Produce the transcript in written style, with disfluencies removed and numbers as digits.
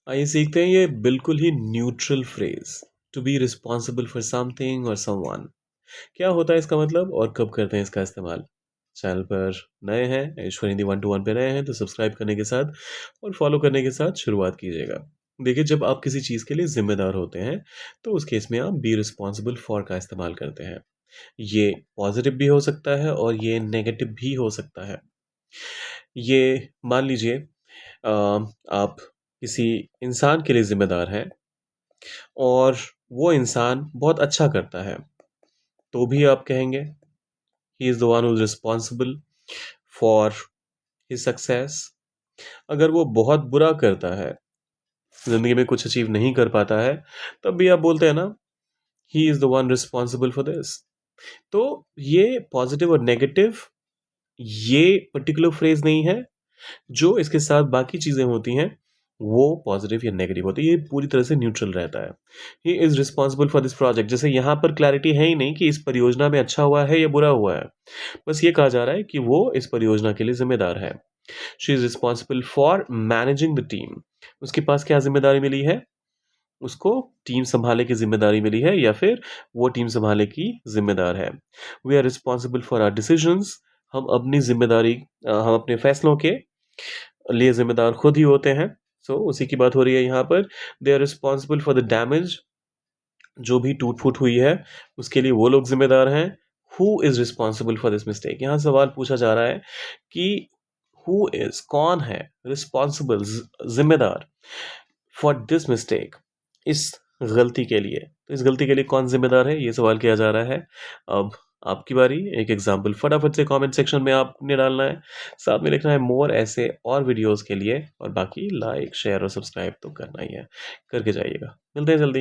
आइए सीखते हैं ये बिल्कुल ही neutral phrase, to be responsible for something और समवन। क्या होता है इसका मतलब और कब करते हैं इसका इस्तेमाल? चैनल पर नए हैं, ईश्वर हिंदी 1 to 1 पे नए हैं तो सब्सक्राइब करने के साथ और फॉलो करने के साथ शुरुआत कीजिएगा। देखिए, जब आप किसी चीज़ के लिए ज़िम्मेदार होते हैं, तो उस केस में आप बी रिस्पॉन्सिबल फॉर का इस्तेमाल करते हैं। ये पॉज़िटिव भी हो सकता है और ये नेगेटिव भी हो सकता है। ये मान लीजिए, अ, आप किसी इंसान के लिए ज़िम्मेदार हैं और वो इंसान बहुत अच्छा करता है, तो भी आप कहेंगे he is the one who is responsible for his success. अगर वो बहुत बुरा करता है, ज़िंदगी में कुछ अचीव नहीं कर पाता है, तब भी आप बोलते हैं ना, he is the one responsible for this. तो ये पॉज़िटिव और नेगेटिव, ये पर्टिकुलर फ्रेज़ नहीं है। जो इसके साथ बाकी चीज़ें होती हैं, वो पॉज़िटिव या नेगेटिव होती है, ये पूरी तरह से न्यूट्रल रहता है। He is responsible for this project, जैसे यहाँ पर क्लैरिटी है ही नहीं कि इस परियोजना में अच्छा हुआ है या बुरा हुआ है। बस ये कहा जा रहा है कि वो इस परियोजना के लिए ज़िम्मेदार है। She is responsible for managing the team. उसके पास क्या ज़िम्मेदारी मिली है? उसको टीम सँभालने की ज़िम्मेदारी मिली है या फिर वो टीम सँभालने की ज़िम्मेदार है। We are responsible for our decisions. हम अपने फैसलों के लिए ज़िम्मेदार खुद ही होते हैं। उसी की बात हो रही है यहाँ पर। They are responsible for the damage, जो भी टूट-फूट हुई है, उसके लिए वो लोग ज़िम्मेदार हैं। Who is responsible for this mistake? यहाँ सवाल पूछा जा रहा है कि हू इज़, कौन है, रिस्पॉन्सिबल, ज़िम्मेदार फॉर दिस मिस्टेक, इस गलती के लिए। तो इस गलती के लिए कौन ज़िम्मेदार है? ये सवाल किया जा रहा है। अब आपकी बारी। एक एग्ज़ाम्पल फटाफट से कमेंट सेक्शन में आपने डालना है। साथ में लिखना है मोर ऐसे और वीडियोज़ के लिए, और बाकी लाइक, शेयर और सब्सक्राइब तो करना ही है। करके जाइएगा। मिलते हैं जल्दी।